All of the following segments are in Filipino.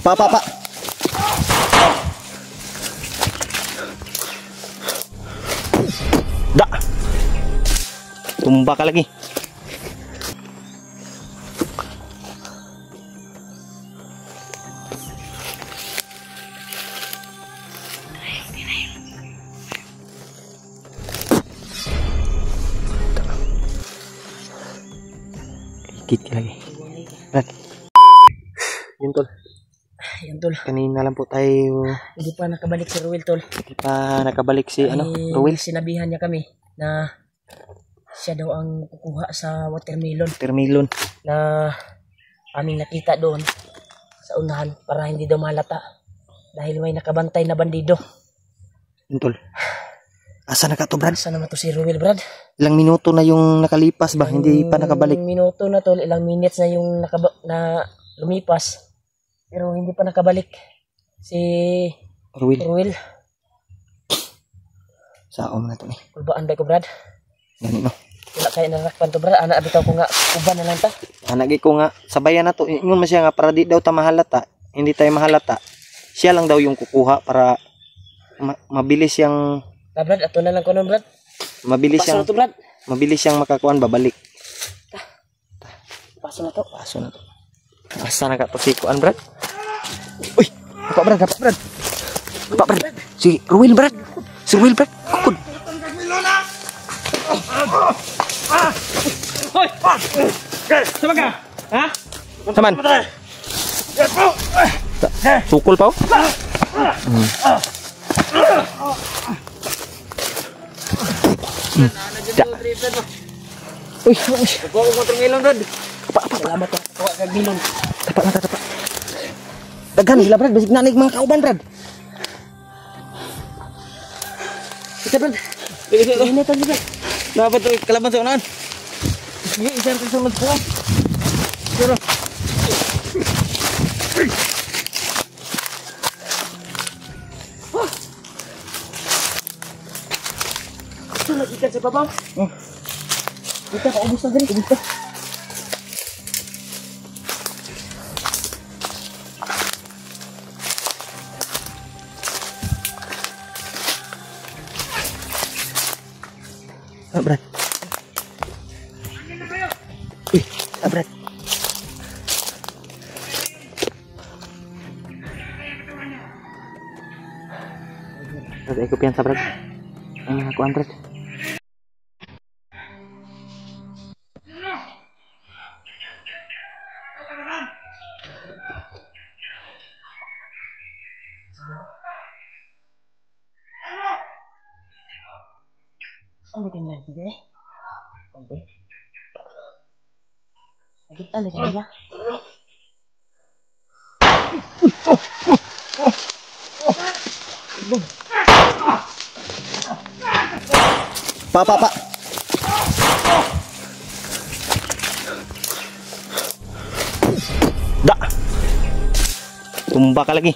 Pa. Da. Tumba ka lagi. Dikit lagi. Brad. Yun tol. Yan tol. Kanina lang po tayo. Hindi pa nakabalik si Ruel tol. Hindi pa nakabalik si Ruel. Sinabihan niya kami na siya daw ang kukuha sa watermelon. Watermelon. Na aming nakita doon sa unahan para hindi daw malata. Dahil may nakabantay na bandido. Yun tol. Asa na ka to, Brad? Asa naman to si Ruel, Brad? Ilang minuto na yung nakalipas ba? Hindi pa nakabalik. Ilang minuto na tol, ilang minutes na yung na lumipas. Pero hindi pa nakabalik si Ruel. Saom na to ni. Kulbaan ba ko, Brad? Gani no. Wala kayo narakpan to, Brad. Anak bitaw ko nga uban na lang ta. Anagi ko nga sabayan na to. Ingon man siya nga para di daw ta mahalata. Hindi tayo mahalata. Siya lang daw yung kukuha para mabilis yang Brad, ato na lang ko nun, Brad. Mabilis Paso yang na to, Brad. mabilis yang makakuan babalik. Paso na to. Paso na to. Asa na ka to si kuan, Brad? Uy, apa Brad? Apa Brad? Si Ruel, Brad. Si Ruel, Brad. Kukun. Hoy! Sama ka? Ha? Saman. Sukul pa. Uy, Kuha ko watermelon, Brad. Salamat ka. Kuha kag milon. tapak. Daghan sila, Brad. Basig nanig mga kauban, Brad. Isa, Brad. Ini to, Brad. Dapat to kalaban sa unahan. Sige, isa ka sa magkuha. Pero ito nagikan sa babaw. Kita kaubos na dali. Ubos na. Brad. Uy, Brad. Brad, ikut pian Brad. Aku Brad. Ano ka nga dito eh? Okay. Nakita na siya. Pa. Da. Tumba ka lagi.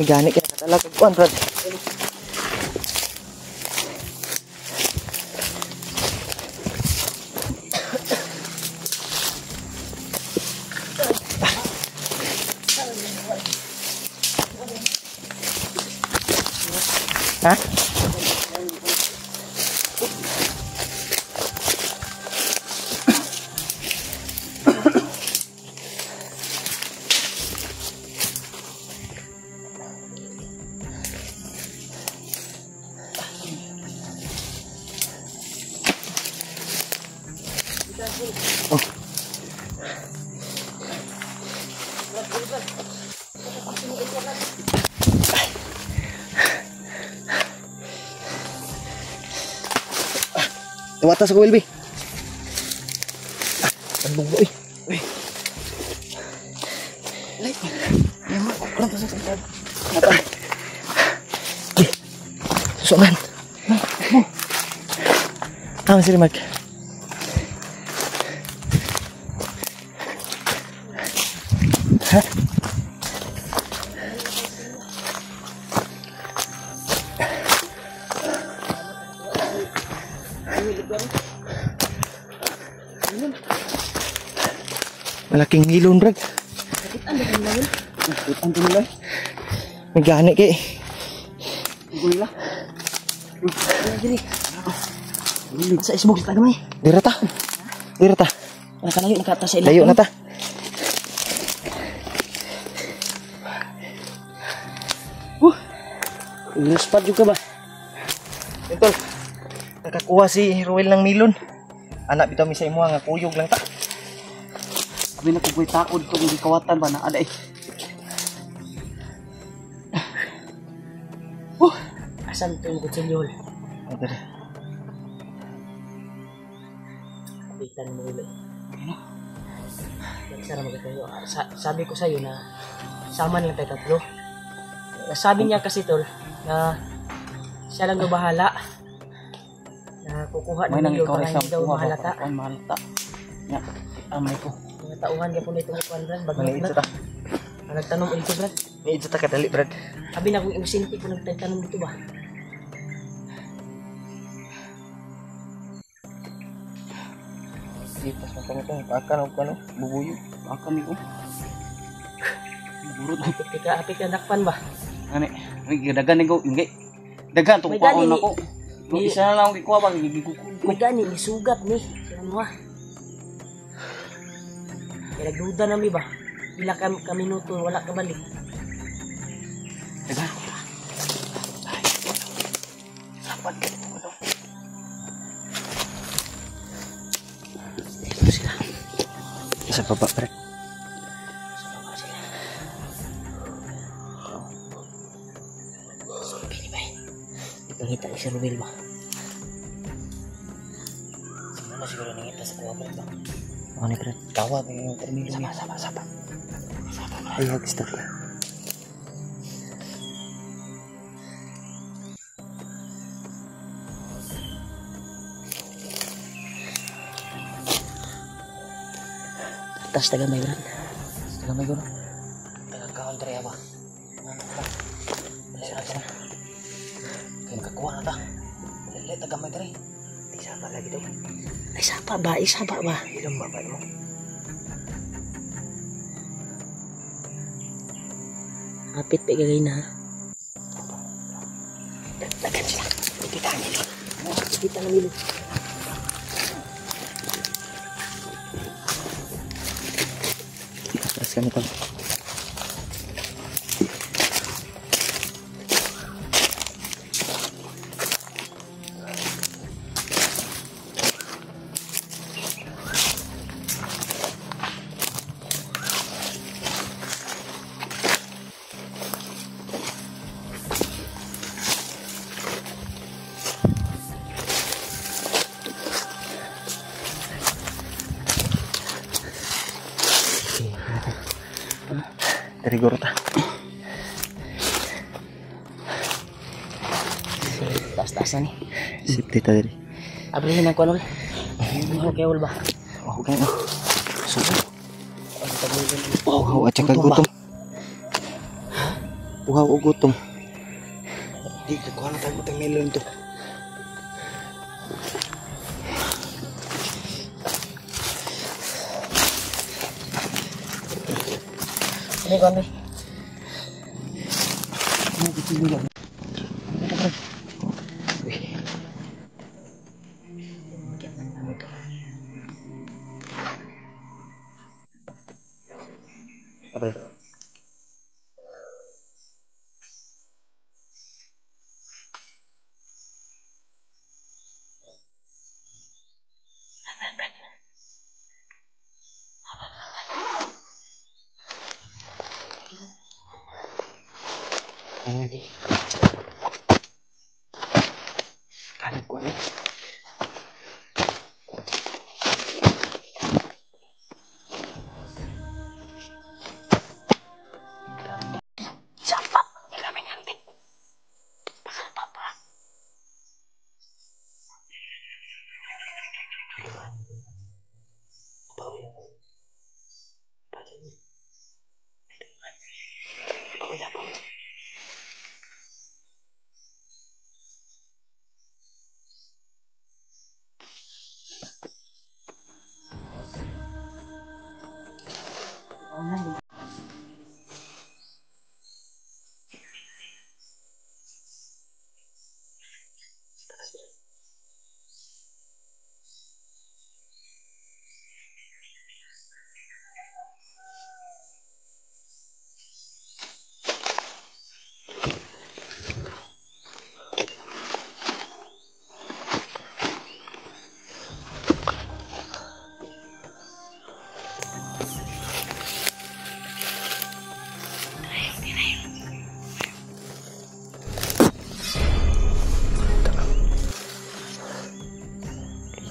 Gani ka na talaga kuan, Brad. Ha? Oh. Tuwatas ko, Wilby. Ang buglo eh. Susungan. Sila Mark. Ha? Malaking milon, Brad. May gani kay. Gula. Diri. Sa isbog sa gamay. Dira ta. Nakalayo nakata sa ilang. Layo na ta. Luspad juga ba? Ito. Nakakuha si Ruel ng milon. Anak bitaw mi sa imo nga kuyog lang ta. Abi na kugoy taod ko di kawatan ba na ada eh. Asan to yung kutsilyol? Ito. Kapitan mo ulit. Ano? Nagsara magkakayo. Sabi ko sa'yo na sama lang tayo tatlo. Sabi niya kasi tol na siya lang daw bahala na kukuha ng milyon para hindi daw mahalata. Mahalata. Ya, amay ko. Mga tauhan ka po na itong kuwan, Brad. Maliit ta. Nagtanong ulit Brad. May ito ta kadali, Brad. Sabi na kung inusinti ko nagtanong dito ba? Ipas na kami itong pakan o kano, bubuyo. Pakan ni ko. Burot. Apit ka nakpan ba? Ano dagan ni ko, hindi. Dagan to May paon gani ako. Yung isa na lang ako gikuha bang May gani, may sugat ni. Siyan mo ha. Kaya nagduda namin ba? Ila ka minuto, wala ka balik. Dagan. Sapat ka ito. Dito sila. Sa baba, Brad. Sa baba sila. Sabi ba? Ipangita ni si Ruel ba? Sino na siguro nangita sa kuha ba? Ano ni Brad? Tawag yung termino. Sapa. Ay, stop ka. Tas taga may Brad. Taga may gano. Taga country ba? Dali na. Kaya makakuha na ta. Dali, taga may gano. Isapa lagi daw. Isapa ba? Ilang babay mo. Apit pa gagay na. Dagan sila. Kita nila. Kita nila. Terus kan ito. Dari guru ta. Taas-taasan ni. Safety ta dari. Abrihin ang kuanol. Okay, wala ba? Okay na. Subo. Ang tagulan. Uhaw at saka gutom. Uhaw o gutom. Di ka kuha na tayo matang melon to. Ini kon ni. Ano ko sila? Apa itu? Ini kanan ko ni.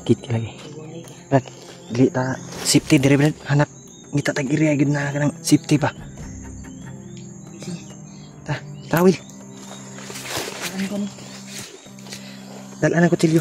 Dikit lagi. Brad, dili ta safety dire Brad. Hanap ngita tag area gid na kanang safety pa. Ta, tawil. Ano ko ni? Dalan ko tilyo.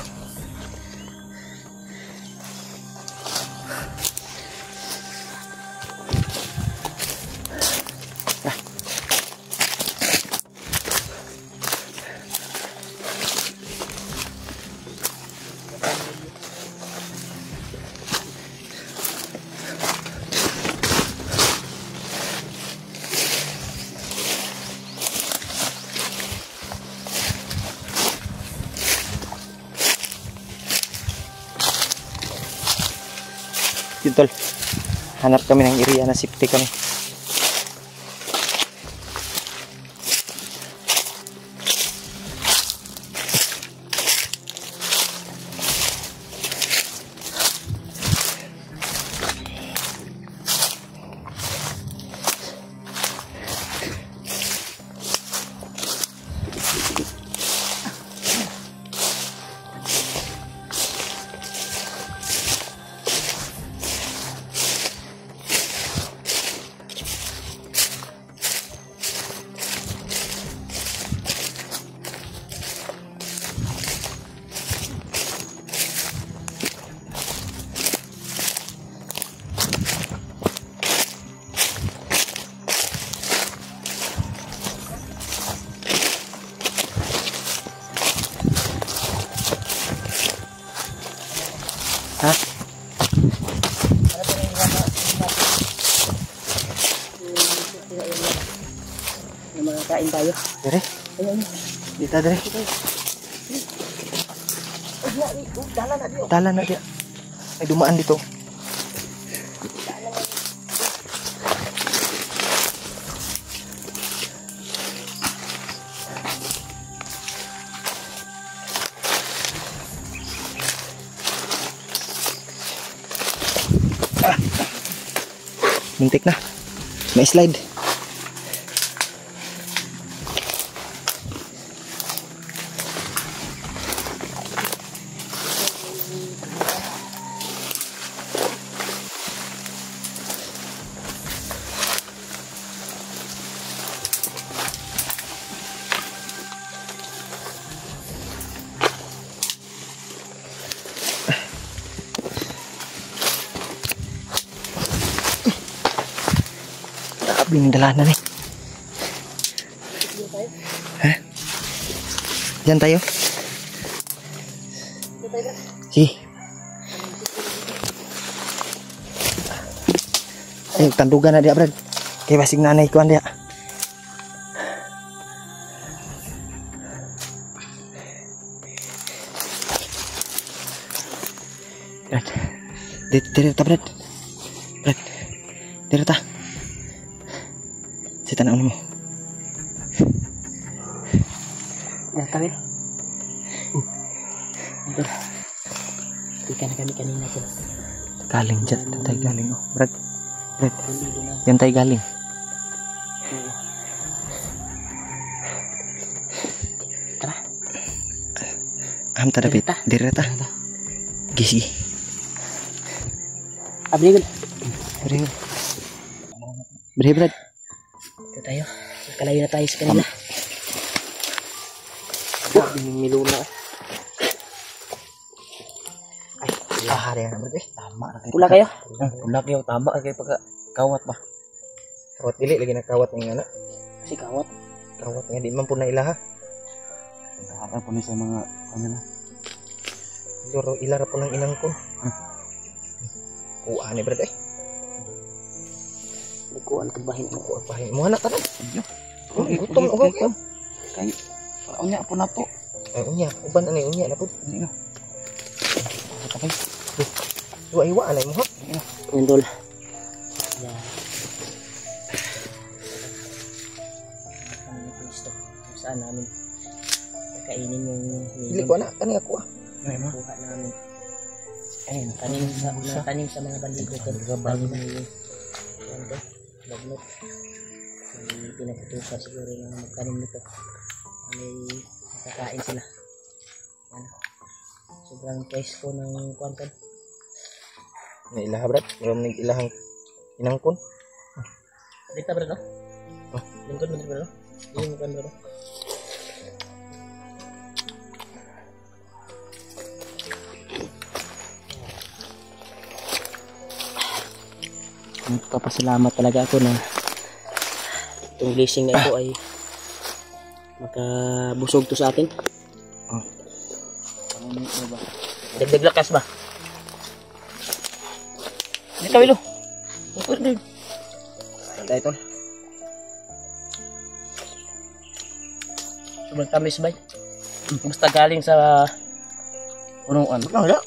Yun tol, hanap kami ng area na safety kami. Ha? Kain tayo. Dire? Ayun. Dita dire. Dala na diyo. Dala na dia. May dumaan dito. Muntik na. May slide. Grabe yung dalanan eh. Ha? Diyan tayo? Si. Ay, tandugan na dia Brad. Kay basig nanay ko dia. Brad. Dire ta Brad. Brad. Dire ta. Si tanaw mo. Ya, tabi. Ikan kami kanina ko. Galing dyan. Yan tayo galing. Oh. Brad. Brad. Yan tayo galing. Tara. Aham ta dapit. Direta. Gisi. Abli gud. Bre. Bre Brad. Ito tayo. Kalayo na tayo sa kanila. Miluna. Ay, hari na Brad eh. Tama na kayo. Pula kayo? Pula kayo. Tama kayo pagka kawat ba. Kawat dili lagi na kawat nga na. Si kawat. Kawat nga di man po na ilaha. Nakaka po ni sa mga ano na. Loro ilara po ng inang ko. Kuha ni brad eh. Nagkuhan ko bahin mo. Kuha pahin mo na tanan. Okay, Gutom okay. Kay unya po na to. Ay unya, uban ani unya na po. Hindi na. Okay. Iwa anay mo ha. Yun tol. Yan. Ang gusto. Kung saan namin kakainin yung Dili ko na kani ako ah. Ay mo. kuha namin. Ay, Tanim sa mga bandido tol. Bago na yung yan tol. Baglot. May pinaputusan siguro na magtanim nito. May makakain sila. Yan. Sobrang presko ng kwanton. Na ilaha brad, meron ning ilahang inangkon. Dito bro no? Lingkod mo bro. Lingkod bro. Nagpapasalamat talaga ako na itong blessing na ito ay makabusog to sa atin. Dagdag lakas ba? Dito Wilo. Antay tol. Sobrang tamis ba? Basta galing sa punuan. Wala.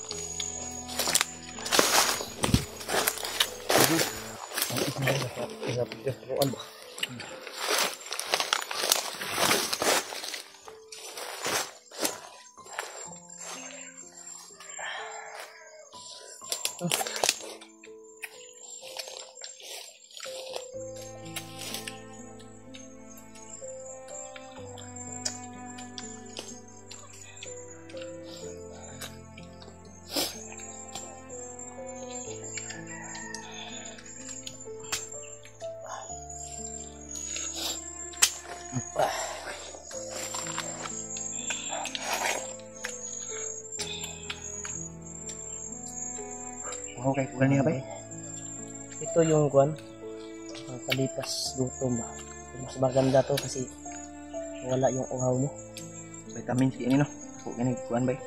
Okay, kuha niya ba? Ito yung kwan. Palipas gutom ba. Mas maganda to kasi wala yung uhaw mo. Vitamin C ini no. Ako gani kuan bay.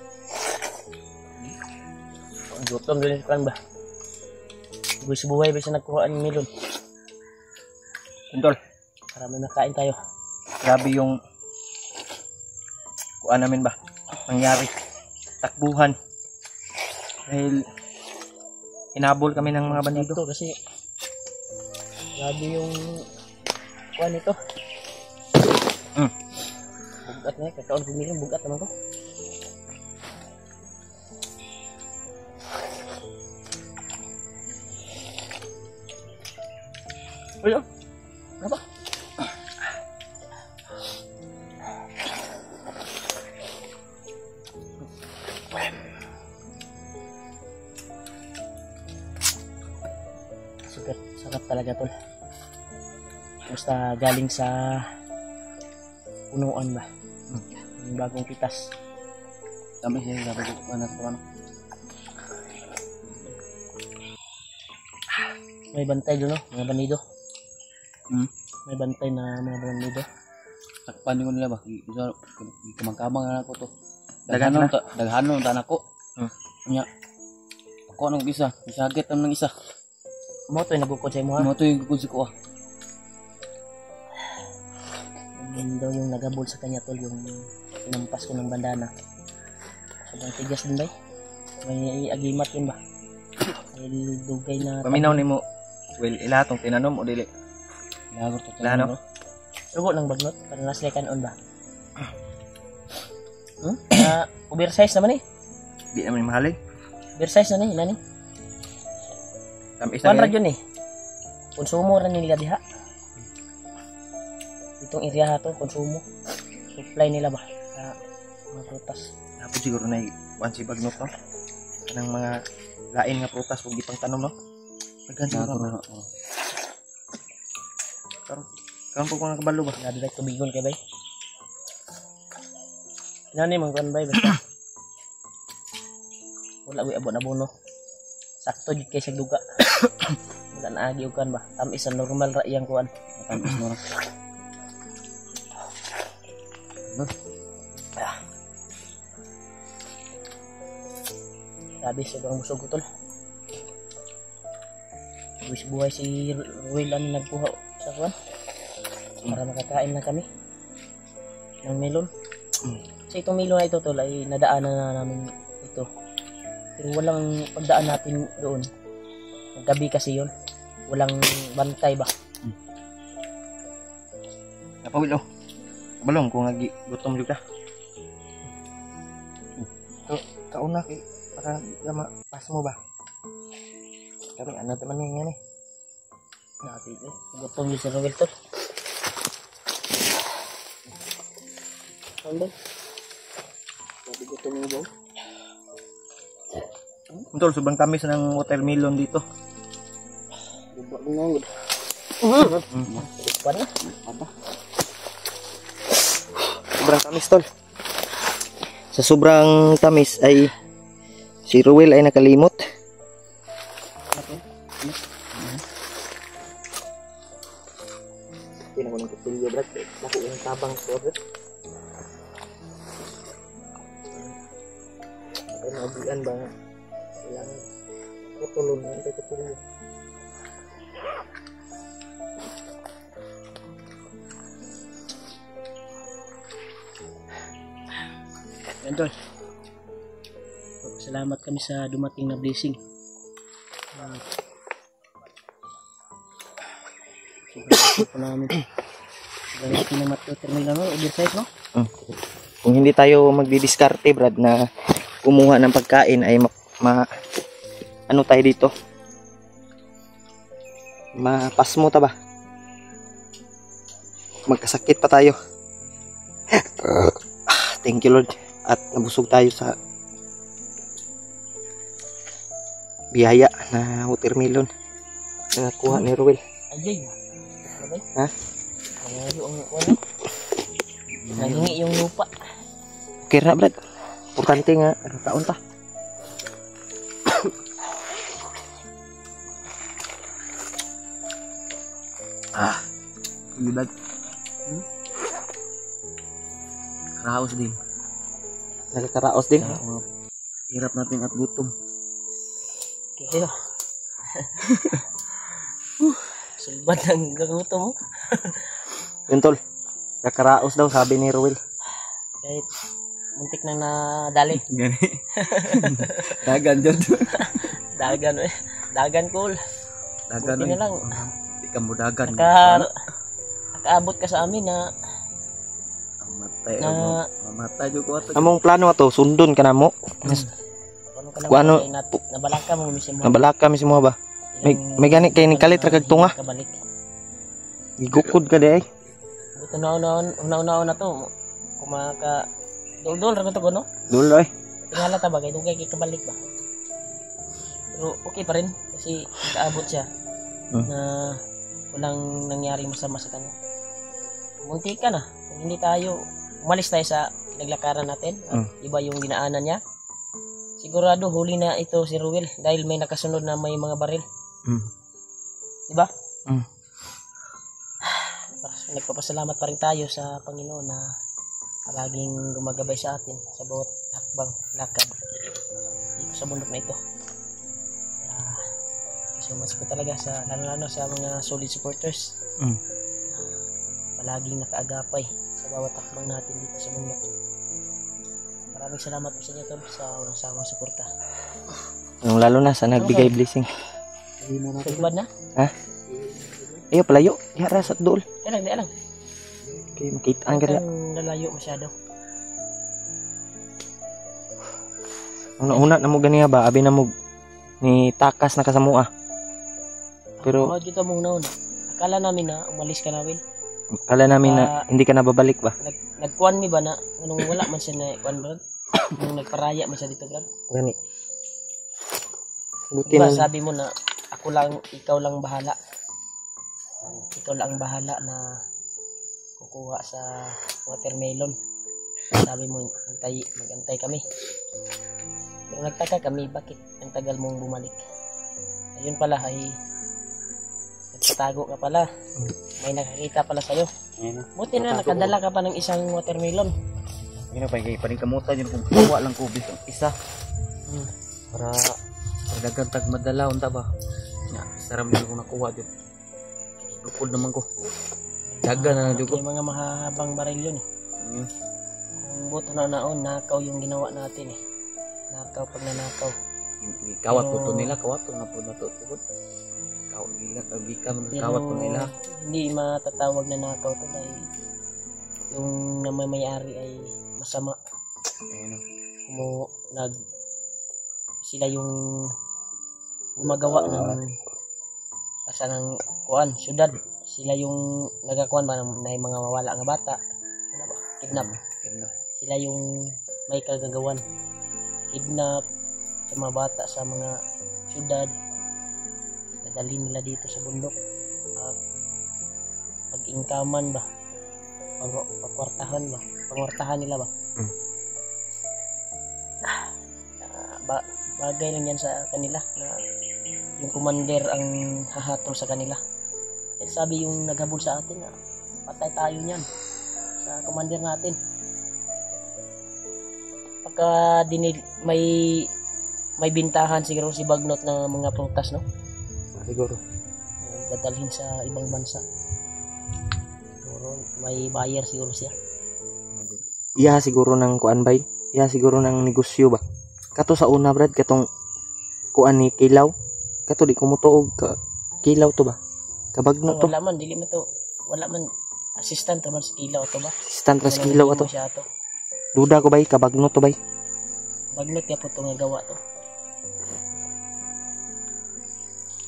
Ang gutom din kwan ba. Gusto buhay ba siya nagkuha ng melon. Tol, Para may makain tayo. grabe yung kuan namin ba? Nangyari. Takbuhan. Dahil inabol kami ng mga bandido. Ito kasi grabe yung kwan ito. Bugat na kakaon bumili bugat naman ko. Uy, apa? Super sarap talaga tol. Basta galing sa punuan ba? Yung bagong pitas. Kami siya sabi ko na ano. May bantay doon no? Mga banido. May bantay na mga banido. Takpan ko nila ba? Isa kamang-kamang na ako to. Daghanon Daghanon ta nako. Nya. Ako nang isa, isagit ang nang isa. Mo to nagukod sa imo ha. Mo to yung gugod ko ah. Yun daw yung nagabol sa kanya tol yung pinampas ko ng bandana. Sobrang tigas din ba? May agimat yun ba? May dugay na Paminaw nimo. Well, ilatong tinanom o dili. Lagor to. Lano? Rugo ng bagnot para naslay kanon ba? Oversize naman eh. Di naman mahalig. Oversize na ni nani. Tamis Kuan na ra yun eh. Konsumo ra nila diha. Itong area to konsumo. Supply nila ba? Sa mga prutas. Dapat siguro na one si bagnot no. Kanang mga lain nga prutas ug gipang tanom no. Pagkan siguro na. Karon po ko nakabalo ba? Grabe ba tubigon kay bay? Nani man kuan bay basta. Wala wi abon abono. Sakto jud kay sa duga. Wala tanagi og kan ba. Tamis sa normal ra iyang kuan. Matamis mo rin. Grabe, sobrang busog ko tol. Buhay si Ruel ano nagkuha sa kuan. Para makakain na kami ng melon. So itong melon na ito tol ay nadaanan na namin ito. Pero walang pagdaan natin doon. Gabi kasi yun. Walang bantay ba? Napawil oh. Balong kung agi gutom juga. Kauna kay para pas mo ba? Kami ano teman nga ni. Natin eh. Gutom yung si Ruel tol. Ano? Sabi gutom yung ba? Tol, sobrang tamis ng watermelon dito. Bubak mo nga. Pa na? Sobrang tamis tol. Sa sobrang tamis ay si Ruel ay nakalimot. Hindi naman ang kapilyo brad. Naku yung tabang ko brad. Ay naubian ba? Kailangan tutulong na ito kapilyo. Yan tol. Salamat kami sa dumating na blessing. Sobrang po namin. Ganit na matuterminal no? Oversize no? Kung hindi tayo magdidiskarte brad na kumuha ng pagkain ay ano tayo dito? Mapasmo ta ba? Magkasakit pa tayo. Thank you Lord. At nabusog tayo sa biyaya na watermelon na nakuha ni Ruel. Ajay. Ha? Nangayo ang ano? Nangingi yung lupa. Okay na brad. Importante nga taon ta. Libag. Raos din. Nakakaraos din. Hirap natin at gutom. Kaya. Sulbad ng gagutom mo. Yun tol. Nakaraos daw sabi ni Ruel. Kahit muntik na nadali. Gani. Dagan dyan. Dagan eh. Dagan cool. Dagan. Buti na lang. Di ka mo dagan. Nakaabot ka sa amin na Mamatay. na Mamatay yung kuwato. Among plano ato sundon ka na mo. ano ka Kung ano- nabalaka mo mismo. Nabalaka mi mo ba? May gani kay ni kalit ra kag tunga. Kabalik. Gigukod ka di ay. Buto na to. Kumaka dol ra to no? Dulo ay. Tingala ta ba kay dugay kay kabalik ba? Pero okay pa rin kasi nakaabot siya na walang nangyari masama sa kanya. Munti ka na. Kung hindi tayo umalis tayo sa naglakaran natin at iba yung dinaanan niya. Sigurado huli na ito si Ruel dahil may nakasunod na may mga baril. Diba? Nagpapasalamat pa rin tayo sa Panginoon na palaging gumagabay sa atin sa bawat hakbang lakad dito sa bundok na ito. So much ko talaga sa lalo sa mga solid supporters. Palaging nakaagapay sa bawat hakbang natin dito sa bundok. Maraming salamat po sa inyo tol sa walang sawang suporta. Yung lalo na sa nagbigay blessing. Tagubad na? Ha? Ayo palayo. Yara sa dool. Di lang. Okay, makita ang gala. Ang lalayo masyado. Una na mo ganiya ba? Abi na mo ni takas na kasamua. Pero Pero dito mong nauna. Akala namin na umalis ka na Will. kala namin na hindi ka na babalik ba? Nagkuan mi ba na anong wala man siya na kuan brad? Nung nagparaya man siya dito brad. Gani. Buti Diba na. sabi mo na ako lang, ikaw lang bahala. Ikaw lang ang bahala na kukuha sa watermelon. Sabi mo, magantay kami. Pero nagtaka kami, bakit ang tagal mong bumalik? Ayun pala ay Nagtatago ka pala. May nakakita pala sa'yo. Ayun na. Buti na nakadala ka pa ng isang watermelon. Ayun na, panikamutan yun kung kuha lang ko bisang isa. Para dagan tag madala unta ba. Ya, saram din ko nakuha dito. Bukod naman ko. Dagan na dito. May mga mahahabang baril yun. Kung buto na naon, nakaw yung ginawa natin eh. Nakaw pag nanakaw. Kawat po to nila, kawat to na po na to. Kawat nila, kabika mo kawat po nila. Hindi matatawag na nakaw to dahil yung namamayari ay masama. Ayun. Sila yung gumagawa ng asa ng kuan, syudad. Sila yung nagakuan ba ng mga mawala nga bata. Ano ba? Kidnap. Sila yung may kagagawan. Kidnap sa mga bata sa mga syudad. Nadali nila dito sa bundok. Pag-ingkaman ba? Pagkwartahan ba? Pangwartahan nila ba? Bagay lang yan sa kanila na yung commander ang hahatol sa kanila. Sabi yung naghabol sa atin na patay tayo niyan sa commander natin. Pagka may bintahan siguro si Bagnot na mga prutas, no? Siguro. Dadalhin sa ibang bansa. Siguro may buyer siguro siya. Iya siguro ng kuan bay. Iya siguro ng negosyo ba. Kato sa una brad katong kuan ni Kilaw. Kato di kumutuog ka Kilaw to ba. Kabagno to. Wala man dili man to. Wala man assistant man si Kilaw to ba. Assistant ras Kilaw ato. Duda ko bay kabagno to bay. Bagnot ya po to nga gawa to.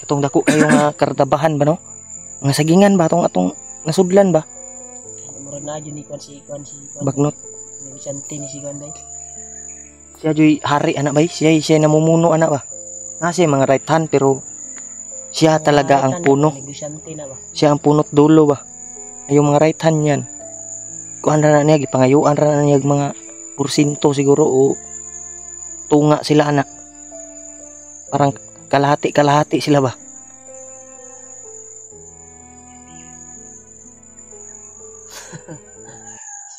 Katong dako kayo nga kartabahan ba no? Nga sagingan ba atong nasudlan ba? Murag na jud ni kuan si Bagnot. Ni Vicente ni si kuan bay. Siya joy hari anak bay. Siya namumuno anak ba. Nasa mga right hand pero siya talaga ang puno. Siya ang punot dulo ba. Yung mga right hand yan. Kuan ra na niya gipangayuan ra na niya mga porsinto siguro o tunga sila anak. Parang kalahati sila ba.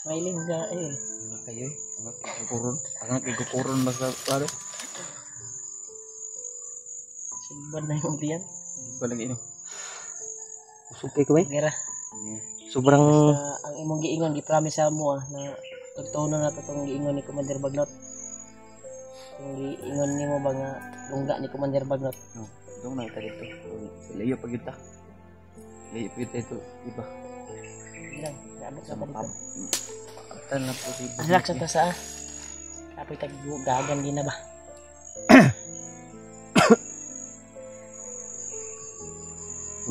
Smiling ka ayun. Kayo ang igupuron basta pare. Suban na yung diyan. Balag ino. Usupay ko bay. Gira. Sobrang ang imong giingon gi-promise sa mo na tugtuon na nato tong giingon ni Commander Bagnot. Kung giingon nimo ba nga lungga ni Commander Bagnot. Dong na ita dito. Layo pag kita. Layo pag kita ito iba. Lang, abot sa dito. Tan na po si. Relax ta sa. Apoy tag gagan din na ba.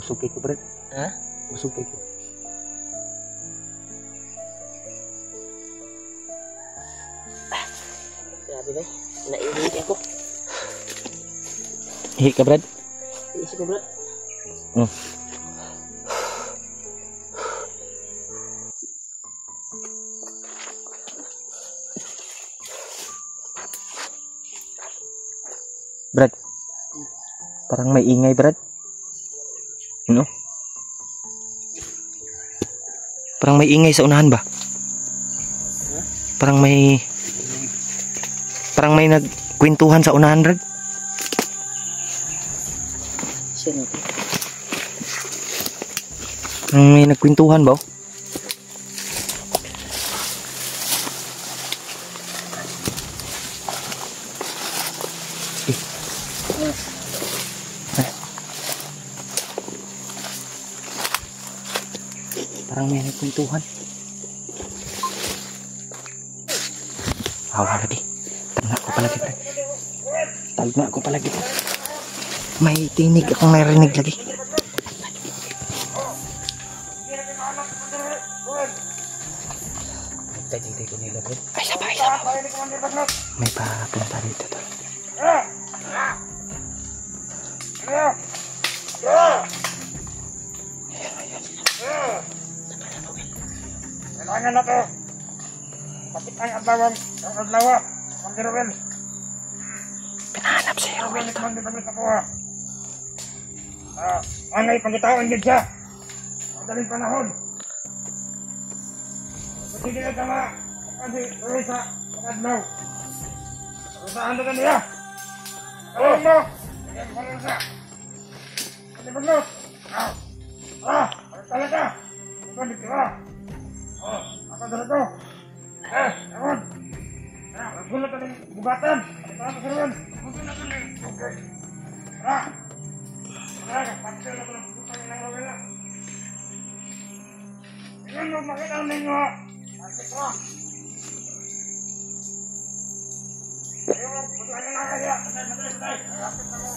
usupay ko brad. Ha? Usupay ko. Grabe ba? Naiinig ako. Ihi ka brad? Iisip ko brad. Brad. Parang may ingay brad. No? Parang may ingay sa unahan ba? Parang may nagkwentuhan sa unahan brad. Sino? May nagkwentuhan ba? Parang may nagkwentuhan. Hawa lagi. Tagna ko palagi. Tagna ko palagi. May tinig akong narinig lagi. Tadi ko nila bro. Ay, sabay. May papunta dito to. Kailangan na to. Kapit ang adlawan. Ang adlawa. Commander Will. Pinahanap si Erwin to. Commander Will sa kuha. Angay pangitaon din siya. Madaling panahon. Sige na tama. Kasi tuloy sa pag-adlaw. Saan na niya? Alam mo? Ayan mo lang siya. Ano ba mo? Talaga. Ito dito ako dito. Ewan. Magulat ka ng bugatan. Ito ako sirwan. Magulat ka ng okay. Kapatid ako ng bugatan ng wala. Tingnan mo, makita ninyo. Kapatid ko. Ayun, patuloy na kaya. Patay. Kapatid ako.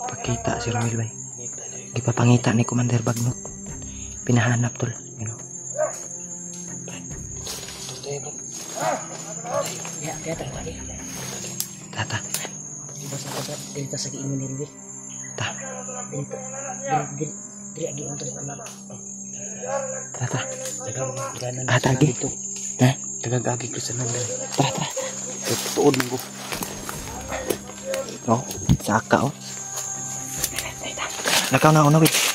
Pakita si Romel bay. Gipapangita ni Commander Bagnot. Pinahanap tol, you know. Ya, tata lagi. Tata, Iba sa kata dito sa giingon ni River. ta, Dito. Diri agi untuk anak. tata. Ganan Tagi. Hah? Tagagagi ko sa nandan. Tara. Tuod mo ko. Oh, saka oh. Nakaw na ako na wait.